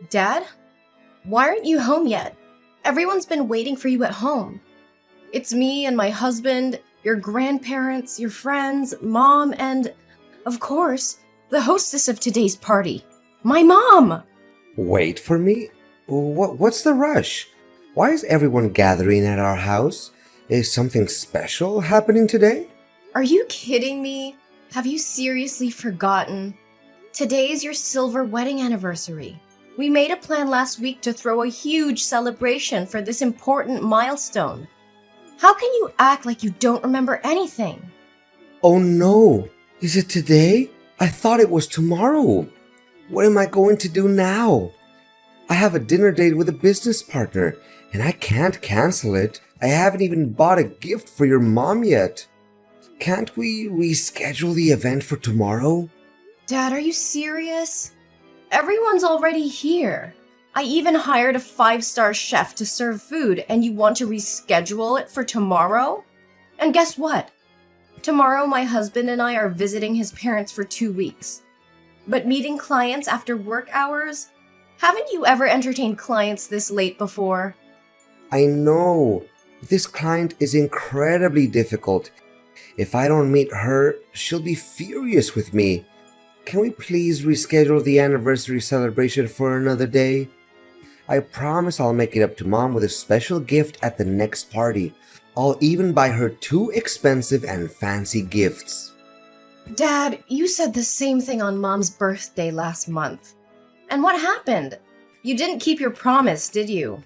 Dad? Why aren't you home yet? Everyone's been waiting for you at home. It's me and my husband, your grandparents, your friends, Mom, and, of course, the hostess of today's party, my mom! Wait for me? What's the rush? Why is everyone gathering at our house? Is something special happening today? Are you kidding me? Have you seriously forgotten? Today is your silver wedding anniversary. We made a plan last week to throw a huge celebration for this important milestone. How can you act like you don't remember anything? Oh no! Is it today? I thought it was tomorrow. What am I going to do now? I have a dinner date with a business partner, and I can't cancel it. I haven't even bought a gift for your mom yet. Can't we reschedule the event for tomorrow? Dad, are you serious? Everyone's already here. I even hired a 5-star chef to serve food, and you want to reschedule it for tomorrow? And guess what? Tomorrow, my husband and I are visiting his parents for 2 weeks. But meeting clients after work hours? Haven't you ever entertained clients this late before? I know. This client is incredibly difficult. If I don't meet her, she'll be furious with me. Can we please reschedule the anniversary celebration for another day? I promise I'll make it up to Mom with a special gift at the next party. I'll even buy her 2 expensive and fancy gifts. Dad, you said the same thing on Mom's birthday last month. And what happened? You didn't keep your promise, did you?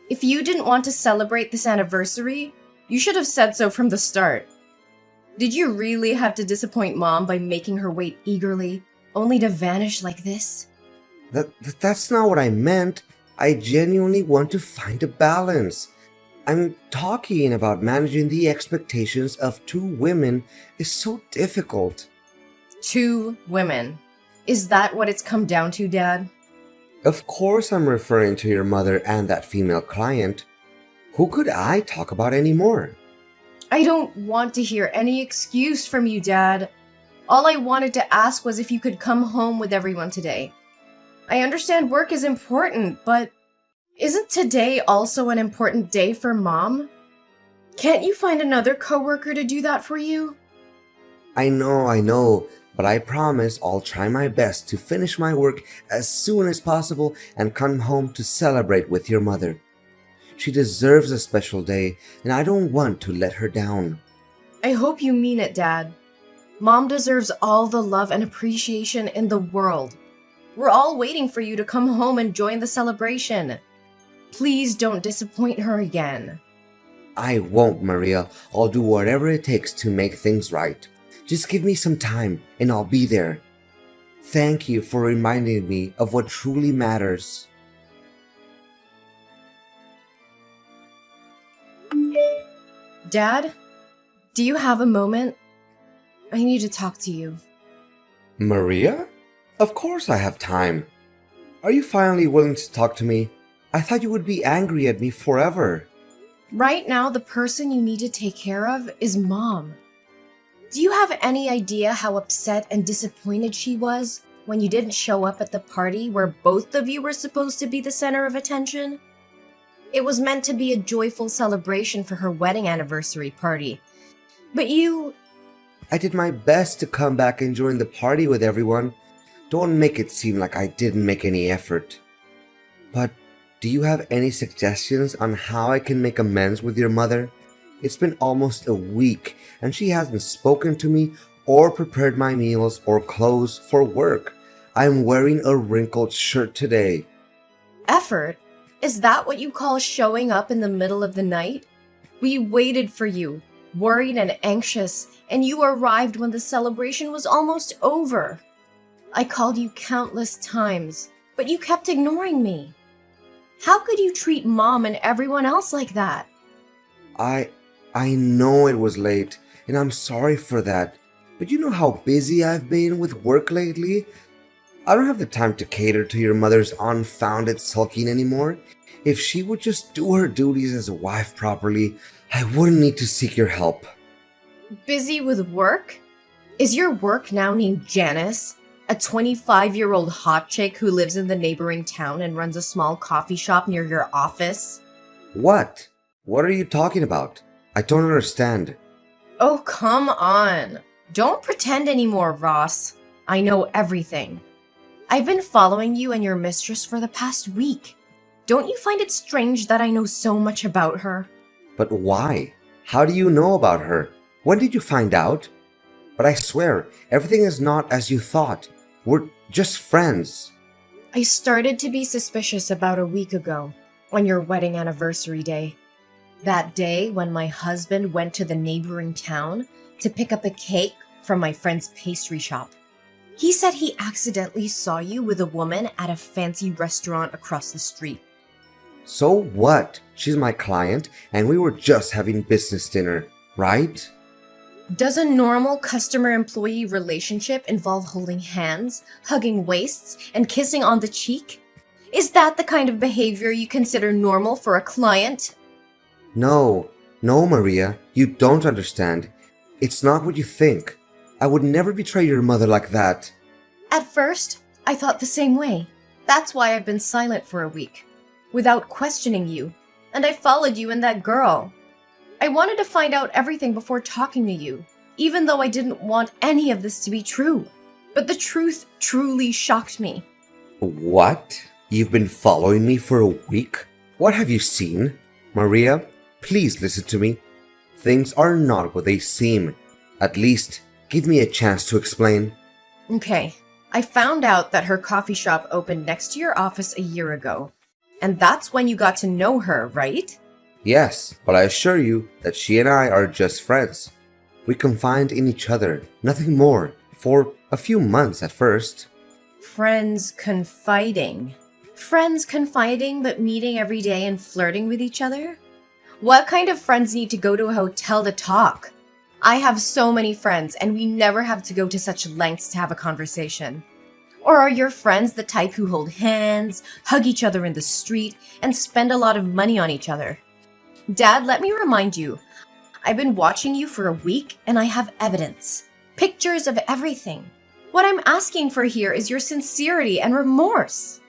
If you didn't want to celebrate this anniversary, you should have said so from the start. Did you really have to disappoint Mom by making her wait eagerly, only to vanish like this? That's not what I meant. I genuinely want to find a balance. I'm talking about managing the expectations of 2 women is so difficult. 2 women. Is that what it's come down to, Dad? Of course I'm referring to your mother and that female client. Who could I talk about anymore? I don't want to hear any excuse from you, Dad. All I wanted to ask was if you could come home with everyone today. I understand work is important, but isn't today also an important day for Mom? Can't you find another coworker to do that for you? I know, but I promise I'll try my best to finish my work as soon as possible and come home to celebrate with your mother. She deserves a special day, and I don't want to let her down. I hope you mean it, Dad. Mom deserves all the love and appreciation in the world. We're all waiting for you to come home and join the celebration. Please don't disappoint her again. I won't, Maria. I'll do whatever it takes to make things right. Just give me some time, and I'll be there. Thank you for reminding me of what truly matters. Dad, do you have a moment? I need to talk to you. Maria? Of course I have time. Are you finally willing to talk to me? I thought you would be angry at me forever. Right now, the person you need to take care of is Mom. Do you have any idea how upset and disappointed she was when you didn't show up at the party where both of you were supposed to be the center of attention? It was meant to be a joyful celebration for her wedding anniversary party. But you... I did my best to come back and join the party with everyone. Don't make it seem like I didn't make any effort. But do you have any suggestions on how I can make amends with your mother? It's been almost a week, and she hasn't spoken to me or prepared my meals or clothes for work. I'm wearing a wrinkled shirt today. Effort? Is that what you call showing up in the middle of the night? We waited for you, worried and anxious, and you arrived when the celebration was almost over. I called you countless times, but you kept ignoring me. How could you treat Mom and everyone else like that? I know it was late, and I'm sorry for that. But you know how busy I've been with work lately? I don't have the time to cater to your mother's unfounded sulking anymore. If she would just do her duties as a wife properly, I wouldn't need to seek your help. Busy with work? Is your work now named Janice? A 25-year-old hot chick who lives in the neighboring town and runs a small coffee shop near your office? What? What are you talking about? I don't understand. Oh, come on. Don't pretend anymore, Ross. I know everything. I've been following you and your mistress for the past week. Don't you find it strange that I know so much about her? But why? How do you know about her? When did you find out? But I swear, everything is not as you thought. We're just friends. I started to be suspicious about a week ago, on your wedding anniversary day. That day when my husband went to the neighboring town to pick up a cake from my friend's pastry shop. He said he accidentally saw you with a woman at a fancy restaurant across the street. So what? She's my client, and we were just having business dinner, right? Does a normal customer-employee relationship involve holding hands, hugging waists, and kissing on the cheek? Is that the kind of behavior you consider normal for a client? No, Maria, you don't understand. It's not what you think. I would never betray your mother like that. At first, I thought the same way. That's why I've been silent for a week, without questioning you, and I followed you and that girl. I wanted to find out everything before talking to you, even though I didn't want any of this to be true. But the truth truly shocked me. What? You've been following me for a week? What have you seen? Maria, please listen to me. Things are not what they seem. At least, give me a chance to explain. Okay, I found out that her coffee shop opened next to your office a year ago. And that's when you got to know her, right? Yes, but I assure you that she and I are just friends. We confide in each other, nothing more, for a few months at first. Friends confiding. Friends confiding but meeting every day and flirting with each other? What kind of friends need to go to a hotel to talk? I have so many friends and we never have to go to such lengths to have a conversation. Or are your friends the type who hold hands, hug each other in the street, and spend a lot of money on each other? Dad, let me remind you, I've been watching you for a week and I have evidence. Pictures of everything. What I'm asking for here is your sincerity and remorse.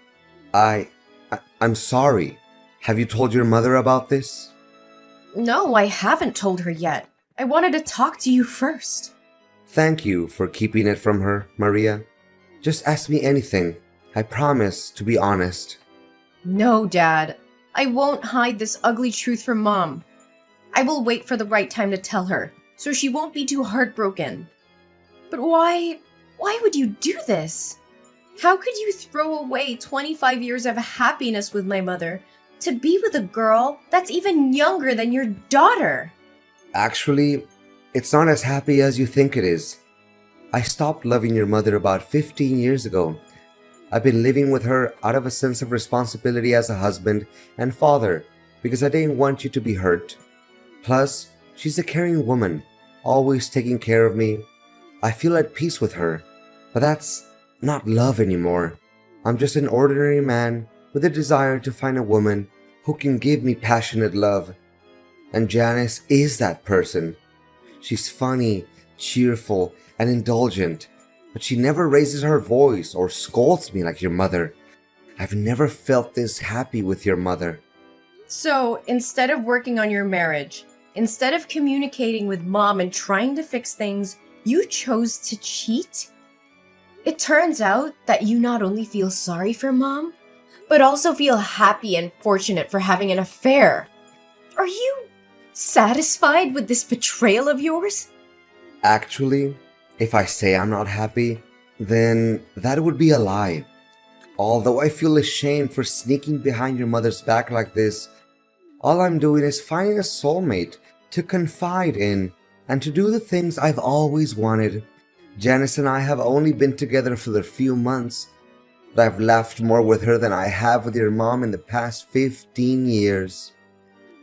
I'm sorry. Have you told your mother about this? No, I haven't told her yet. I wanted to talk to you first. Thank you for keeping it from her, Maria. Just ask me anything. I promise to be honest. No, Dad. I won't hide this ugly truth from Mom. I will wait for the right time to tell her, so she won't be too heartbroken. But why would you do this? How could you throw away 25 years of happiness with my mother to be with a girl that's even younger than your daughter? Actually, it's not as happy as you think it is. I stopped loving your mother about 15 years ago. I've been living with her out of a sense of responsibility as a husband and father because I didn't want you to be hurt. Plus, she's a caring woman, always taking care of me. I feel at peace with her, but that's not love anymore. I'm just an ordinary man with a desire to find a woman who can give me passionate love. And Janice is that person. She's funny, cheerful, and indulgent, but she never raises her voice or scolds me like your mother. I've never felt this happy with your mother. So, instead of working on your marriage, instead of communicating with Mom and trying to fix things, you chose to cheat? It turns out that you not only feel sorry for Mom, but also feel happy and fortunate for having an affair. Are you satisfied with this betrayal of yours? Actually, if I say I'm not happy, then that would be a lie. Although I feel ashamed for sneaking behind your mother's back like this, all I'm doing is finding a soulmate to confide in and to do the things I've always wanted. Janice and I have only been together for a few months, but I've laughed more with her than I have with your mom in the past 15 years.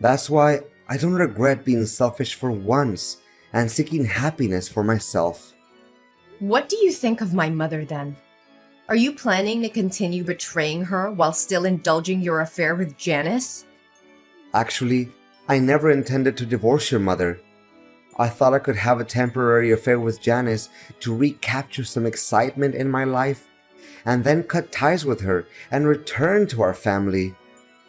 That's why I don't regret being selfish for once and seeking happiness for myself. What do you think of my mother then? Are you planning to continue betraying her while still indulging your affair with Janice? Actually, I never intended to divorce your mother. I thought I could have a temporary affair with Janice to recapture some excitement in my life, and then cut ties with her and return to our family.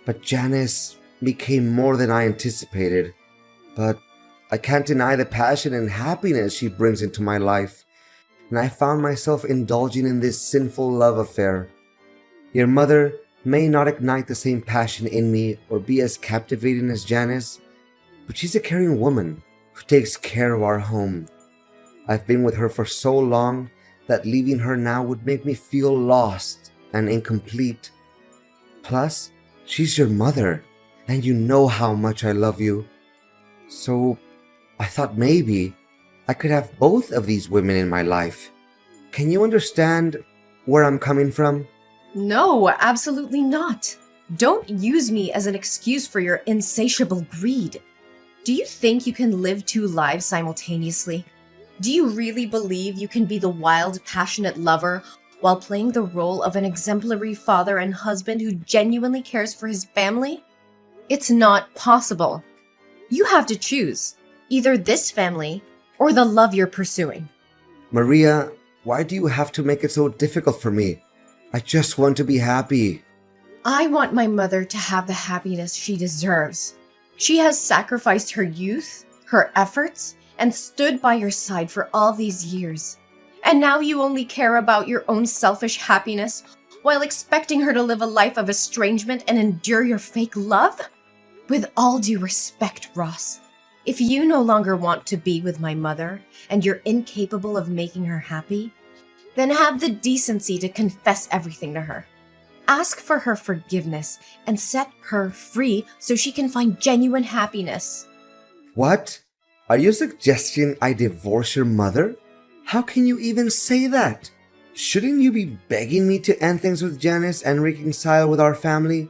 But Janice became more than I anticipated. But I can't deny the passion and happiness she brings into my life, and I found myself indulging in this sinful love affair. Your mother may not ignite the same passion in me or be as captivating as Janice, but she's a caring woman who takes care of our home. I've been with her for so long that leaving her now would make me feel lost and incomplete. Plus, she's your mother, and you know how much I love you. So, I thought maybe I could have both of these women in my life. Can you understand where I'm coming from? No, absolutely not. Don't use me as an excuse for your insatiable greed. Do you think you can live two lives simultaneously? Do you really believe you can be the wild, passionate lover while playing the role of an exemplary father and husband who genuinely cares for his family? It's not possible. You have to choose either this family or the love you're pursuing. Maria, why do you have to make it so difficult for me? I just want to be happy. I want my mother to have the happiness she deserves. She has sacrificed her youth, her efforts, and stood by your side for all these years. And now you only care about your own selfish happiness while expecting her to live a life of estrangement and endure your fake love? With all due respect, Ross, if you no longer want to be with my mother and you're incapable of making her happy, then have the decency to confess everything to her. Ask for her forgiveness and set her free so she can find genuine happiness. What? Are you suggesting I divorce your mother? How can you even say that? Shouldn't you be begging me to end things with Janice and reconcile with our family?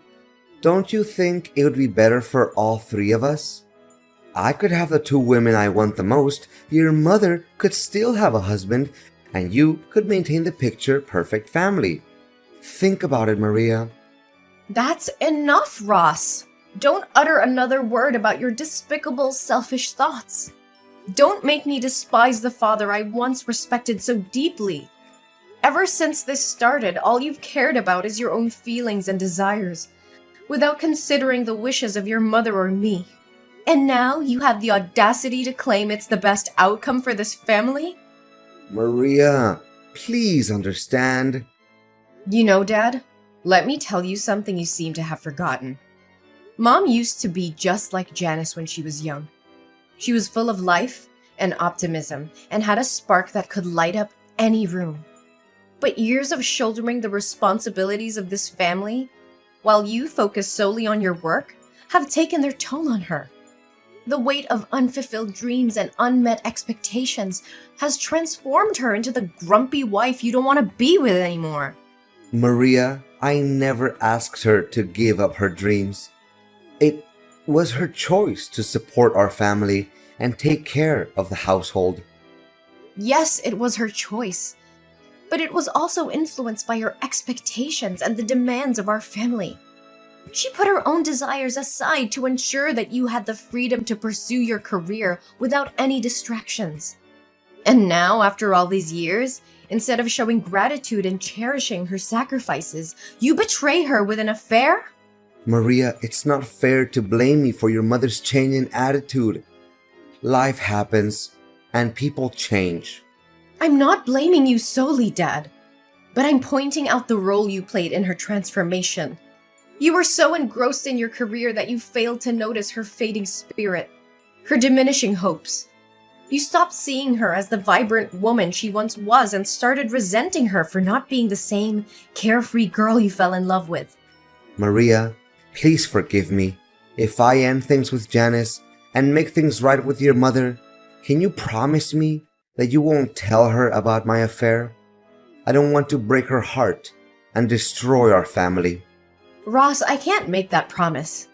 Don't you think it would be better for all three of us? I could have the two women I want the most, your mother could still have a husband, and you could maintain the picture-perfect family. Think about it, Maria. That's enough, Ross. Don't utter another word about your despicable, selfish thoughts. Don't make me despise the father I once respected so deeply. Ever since this started, all you've cared about is your own feelings and desires, without considering the wishes of your mother or me. And now you have the audacity to claim it's the best outcome for this family? Maria, please understand. You know, Dad, let me tell you something you seem to have forgotten. Mom used to be just like Janice when she was young. She was full of life and optimism and had a spark that could light up any room. But years of shouldering the responsibilities of this family, while you focus solely on your work, have taken their toll on her. The weight of unfulfilled dreams and unmet expectations has transformed her into the grumpy wife you don't want to be with anymore. Maria, I never asked her to give up her dreams. It was her choice to support our family and take care of the household. Yes, it was her choice, but it was also influenced by her expectations and the demands of our family. She put her own desires aside to ensure that you had the freedom to pursue your career without any distractions. And now, after all these years, instead of showing gratitude and cherishing her sacrifices, you betray her with an affair? Maria, it's not fair to blame me for your mother's change in attitude. Life happens, and people change. I'm not blaming you solely, Dad, but I'm pointing out the role you played in her transformation. You were so engrossed in your career that you failed to notice her fading spirit, her diminishing hopes. You stopped seeing her as the vibrant woman she once was and started resenting her for not being the same carefree girl you fell in love with. Maria, please forgive me. If I end things with Janice and make things right with your mother, can you promise me that you won't tell her about my affair? I don't want to break her heart and destroy our family. Ross, I can't make that promise.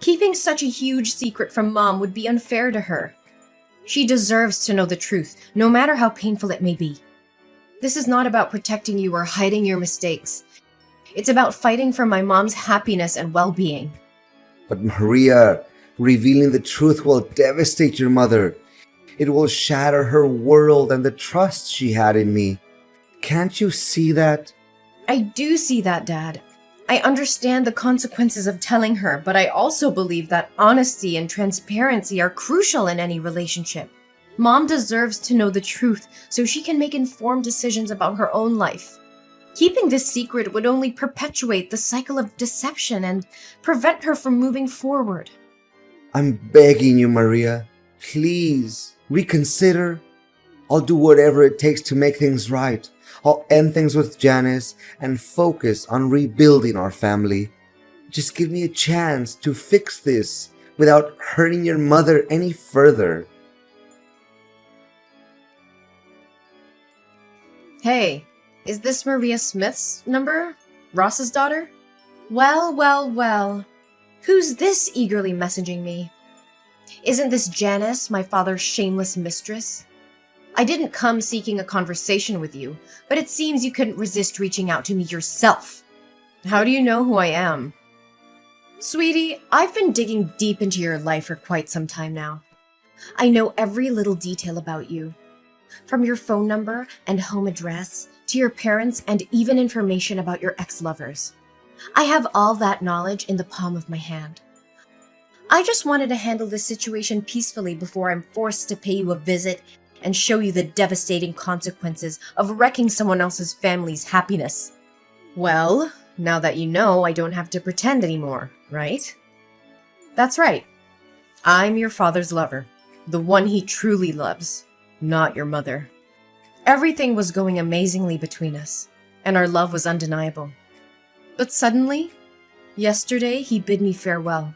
Keeping such a huge secret from Mom would be unfair to her. She deserves to know the truth, no matter how painful it may be. This is not about protecting you or hiding your mistakes. It's about fighting for my mom's happiness and well-being. But Maria, revealing the truth will devastate your mother. It will shatter her world and the trust she had in me. Can't you see that? I do see that, Dad. I understand the consequences of telling her, but I also believe that honesty and transparency are crucial in any relationship. Mom deserves to know the truth so she can make informed decisions about her own life. Keeping this secret would only perpetuate the cycle of deception and prevent her from moving forward. I'm begging you, Maria. Please, reconsider. I'll do whatever it takes to make things right. I'll end things with Janice and focus on rebuilding our family. Just give me a chance to fix this without hurting your mother any further. Hey, is this Maria Smith's number? Ross's daughter? Well. Who's this eagerly messaging me? Isn't this Janice, my father's shameless mistress? I didn't come seeking a conversation with you, but it seems you couldn't resist reaching out to me yourself. How do you know who I am? Sweetie, I've been digging deep into your life for quite some time now. I know every little detail about you. From your phone number and home address, to your parents, and even information about your ex-lovers. I have all that knowledge in the palm of my hand. I just wanted to handle this situation peacefully before I'm forced to pay you a visit and show you the devastating consequences of wrecking someone else's family's happiness. Well, now that you know, I don't have to pretend anymore, right? That's right. I'm your father's lover, the one he truly loves, not your mother. Everything was going amazingly between us, and our love was undeniable. But suddenly, yesterday he bid me farewell,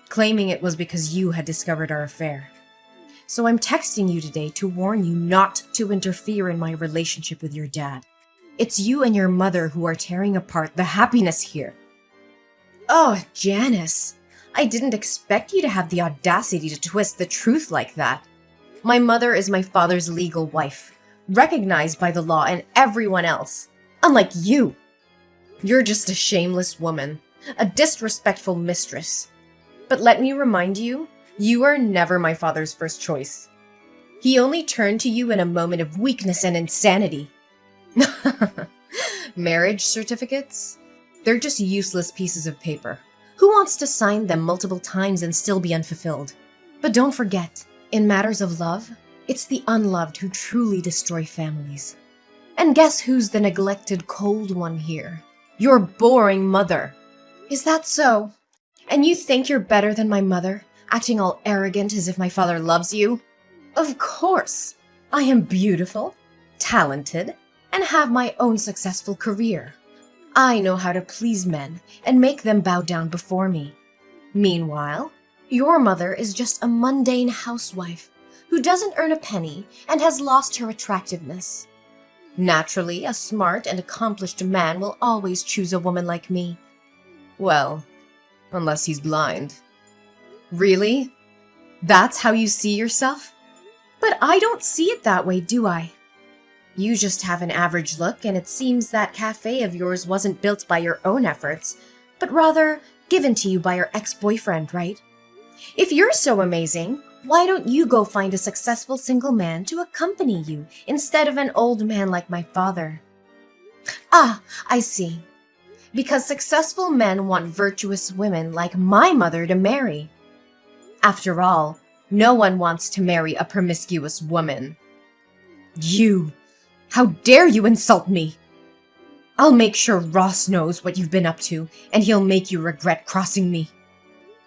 claiming it was because you had discovered our affair. So I'm texting you today to warn you not to interfere in my relationship with your dad. It's you and your mother who are tearing apart the happiness here. Oh, Janice, I didn't expect you to have the audacity to twist the truth like that. My mother is my father's legal wife, recognized by the law and everyone else. Unlike you. You're just a shameless woman, a disrespectful mistress. But let me remind you, you are never my father's first choice. He only turned to you in a moment of weakness and insanity. Marriage certificates? They're just useless pieces of paper. Who wants to sign them multiple times and still be unfulfilled? But don't forget, in matters of love, it's the unloved who truly destroy families. And guess who's the neglected cold one here? Your boring mother. Is that so? And you think you're better than my mother, acting all arrogant as if my father loves you? Of course. I am beautiful, talented, and have my own successful career. I know how to please men and make them bow down before me. Meanwhile, your mother is just a mundane housewife who doesn't earn a penny and has lost her attractiveness. Naturally, a smart and accomplished man will always choose a woman like me. Well, unless he's blind. Really? That's how you see yourself? But I don't see it that way, do I? You just have an average look, and it seems that cafe of yours wasn't built by your own efforts, but rather given to you by your ex-boyfriend, right? If you're so amazing, why don't you go find a successful single man to accompany you instead of an old man like my father? Ah, I see. Because successful men want virtuous women like my mother to marry. After all, no one wants to marry a promiscuous woman. You! How dare you insult me! I'll make sure Ross knows what you've been up to, and he'll make you regret crossing me.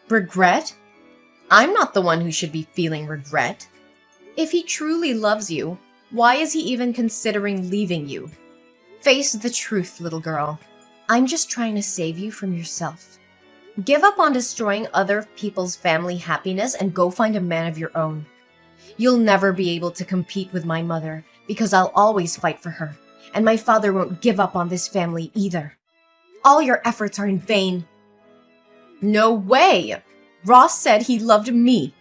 Regret? I'm not the one who should be feeling regret. If he truly loves you, why is he even considering leaving you? Face the truth, little girl. I'm just trying to save you from yourself. Give up on destroying other people's family happiness and go find a man of your own. You'll never be able to compete with my mother because I'll always fight for her, and my father won't give up on this family either. All your efforts are in vain. No way! Ross said he loved me.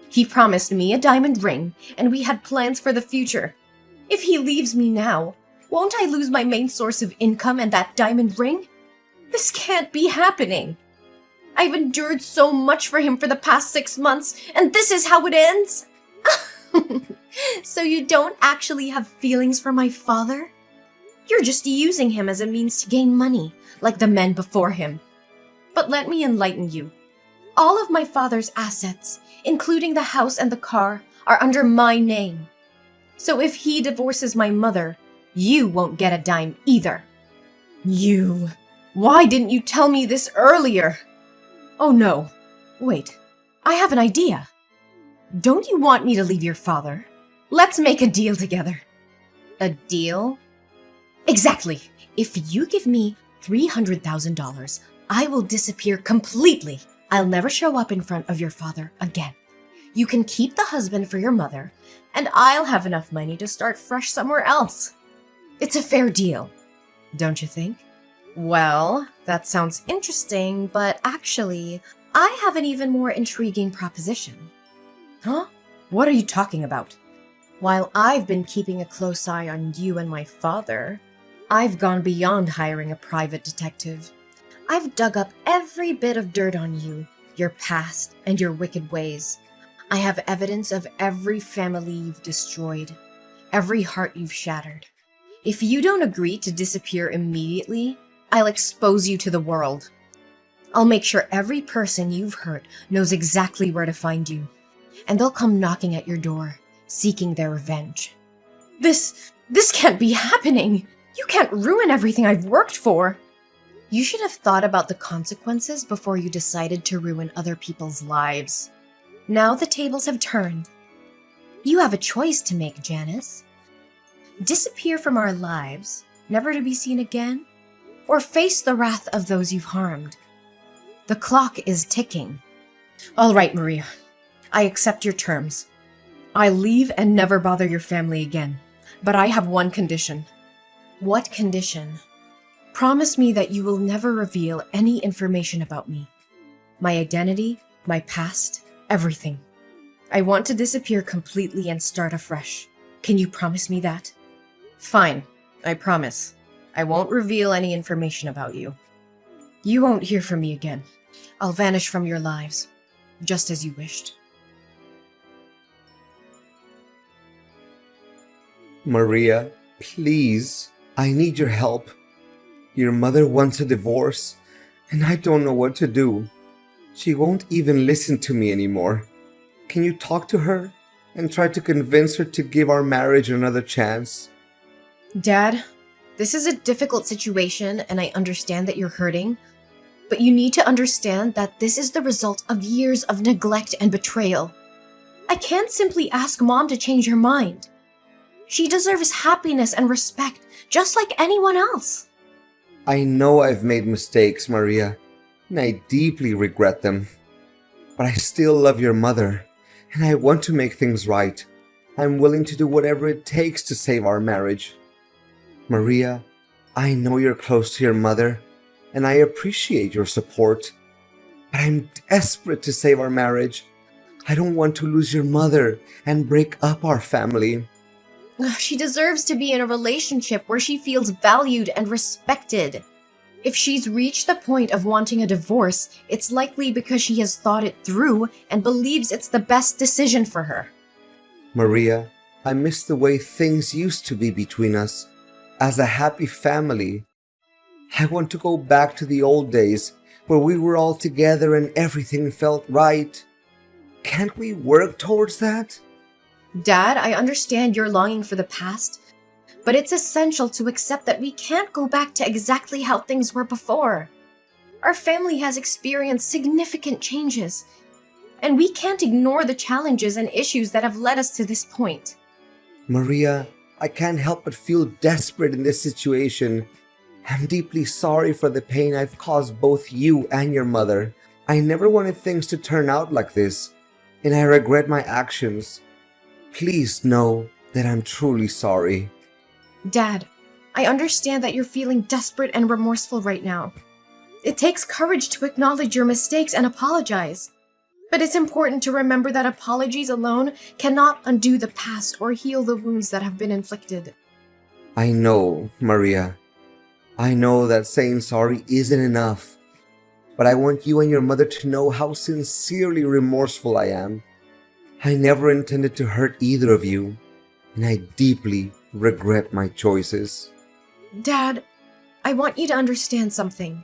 He promised me a diamond ring, and we had plans for the future. If he leaves me now, won't I lose my main source of income and that diamond ring? This can't be happening. I've endured so much for him for the past 6 months, and this is how it ends? So you don't actually have feelings for my father? You're just using him as a means to gain money, like the men before him. But let me enlighten you. All of my father's assets, including the house and the car, are under my name. So if he divorces my mother, you won't get a dime either. You... Why didn't you tell me this earlier? Oh no. Wait. I have an idea. Don't you want me to leave your father? Let's make a deal together. A deal? Exactly. If you give me $300,000, I will disappear completely. I'll never show up in front of your father again. You can keep the husband for your mother, and I'll have enough money to start fresh somewhere else. It's a fair deal, don't you think? Well, that sounds interesting, but actually, I have an even more intriguing proposition. Huh? What are you talking about? While I've been keeping a close eye on you and my father, I've gone beyond hiring a private detective. I've dug up every bit of dirt on you, your past, and your wicked ways. I have evidence of every family you've destroyed, every heart you've shattered. If you don't agree to disappear immediately, I'll expose you to the world. I'll make sure every person you've hurt knows exactly where to find you, and they'll come knocking at your door, seeking their revenge. This can't be happening! You can't ruin everything I've worked for! You should have thought about the consequences before you decided to ruin other people's lives. Now the tables have turned. You have a choice to make, Janice. Disappear from our lives, never to be seen again, or face the wrath of those you've harmed. The clock is ticking. All right, Maria. I accept your terms. I'll leave and never bother your family again. But I have one condition. What condition? Promise me that you will never reveal any information about me. My identity, my past, everything. I want to disappear completely and start afresh. Can you promise me that? Fine, I promise. I won't reveal any information about you. You won't hear from me again. I'll vanish from your lives, just as you wished. Maria, please, I need your help. Your mother wants a divorce, and I don't know what to do. She won't even listen to me anymore. Can you talk to her and try to convince her to give our marriage another chance? Dad, this is a difficult situation, and I understand that you're hurting, but you need to understand that this is the result of years of neglect and betrayal. I can't simply ask Mom to change her mind. She deserves happiness and respect, just like anyone else. I know I've made mistakes, Maria, and I deeply regret them. But I still love your mother, and I want to make things right. I'm willing to do whatever it takes to save our marriage. Maria, I know you're close to your mother, and I appreciate your support. But I'm desperate to save our marriage. I don't want to lose your mother and break up our family. She deserves to be in a relationship where she feels valued and respected. If she's reached the point of wanting a divorce, it's likely because she has thought it through and believes it's the best decision for her. Maria, I miss the way things used to be between us, as a happy family. I want to go back to the old days where we were all together and everything felt right. Can't we work towards that? Dad, I understand you're longing for the past, but it's essential to accept that we can't go back to exactly how things were before. Our family has experienced significant changes, and we can't ignore the challenges and issues that have led us to this point. Maria, I can't help but feel desperate in this situation. I'm deeply sorry for the pain I've caused both you and your mother. I never wanted things to turn out like this, and I regret my actions. Please know that I'm truly sorry. Dad, I understand that you're feeling desperate and remorseful right now. It takes courage to acknowledge your mistakes and apologize. But it's important to remember that apologies alone cannot undo the past or heal the wounds that have been inflicted. I know, Maria. I know that saying sorry isn't enough. But I want you and your mother to know how sincerely remorseful I am. I never intended to hurt either of you, and I deeply regret my choices. Dad, I want you to understand something.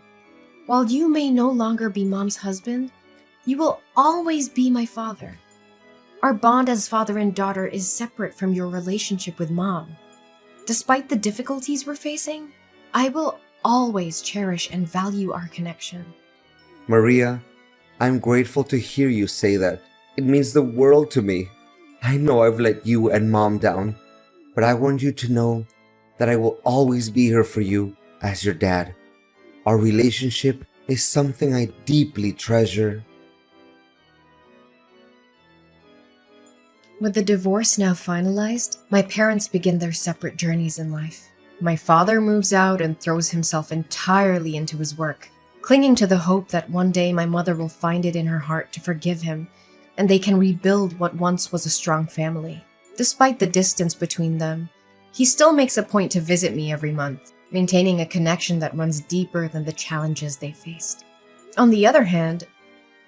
While you may no longer be Mom's husband, you will always be my father. Our bond as father and daughter is separate from your relationship with Mom. Despite the difficulties we're facing, I will always cherish and value our connection. Maria, I'm grateful to hear you say that. It means the world to me. I know I've let you and Mom down, but I want you to know that I will always be here for you as your dad. Our relationship is something I deeply treasure. With the divorce now finalized, my parents begin their separate journeys in life. My father moves out and throws himself entirely into his work, clinging to the hope that one day my mother will find it in her heart to forgive him and they can rebuild what once was a strong family. Despite the distance between them, he still makes a point to visit me every month, maintaining a connection that runs deeper than the challenges they faced. On the other hand,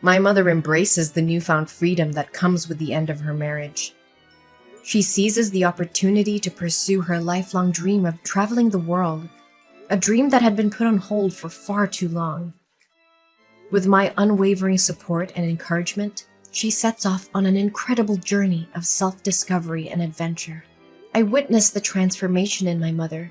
my mother embraces the newfound freedom that comes with the end of her marriage. She seizes the opportunity to pursue her lifelong dream of traveling the world, a dream that had been put on hold for far too long. With my unwavering support and encouragement, she sets off on an incredible journey of self-discovery and adventure. I witness the transformation in my mother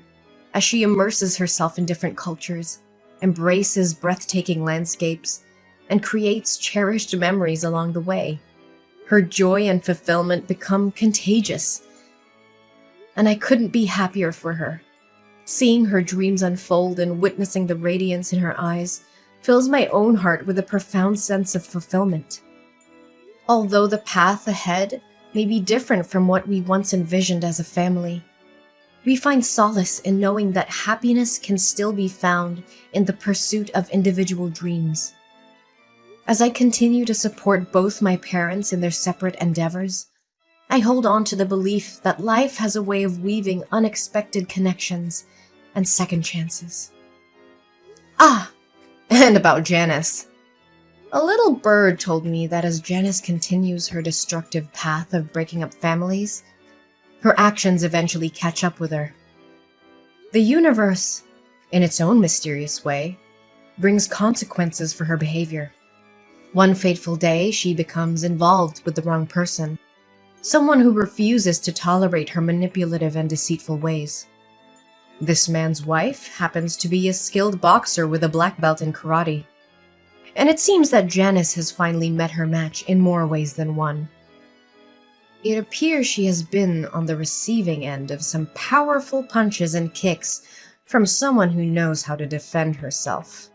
as she immerses herself in different cultures, embraces breathtaking landscapes, and creates cherished memories along the way. Her joy and fulfillment become contagious, and I couldn't be happier for her. Seeing her dreams unfold and witnessing the radiance in her eyes fills my own heart with a profound sense of fulfillment. Although the path ahead may be different from what we once envisioned as a family, we find solace in knowing that happiness can still be found in the pursuit of individual dreams. As I continue to support both my parents in their separate endeavors, I hold on to the belief that life has a way of weaving unexpected connections and second chances. Ah, and about Janice. A little bird told me that as Janice continues her destructive path of breaking up families, her actions eventually catch up with her. The universe, in its own mysterious way, brings consequences for her behavior. One fateful day, she becomes involved with the wrong person, someone who refuses to tolerate her manipulative and deceitful ways. This man's wife happens to be a skilled boxer with a black belt in karate. And it seems that Janice has finally met her match in more ways than one. It appears she has been on the receiving end of some powerful punches and kicks from someone who knows how to defend herself.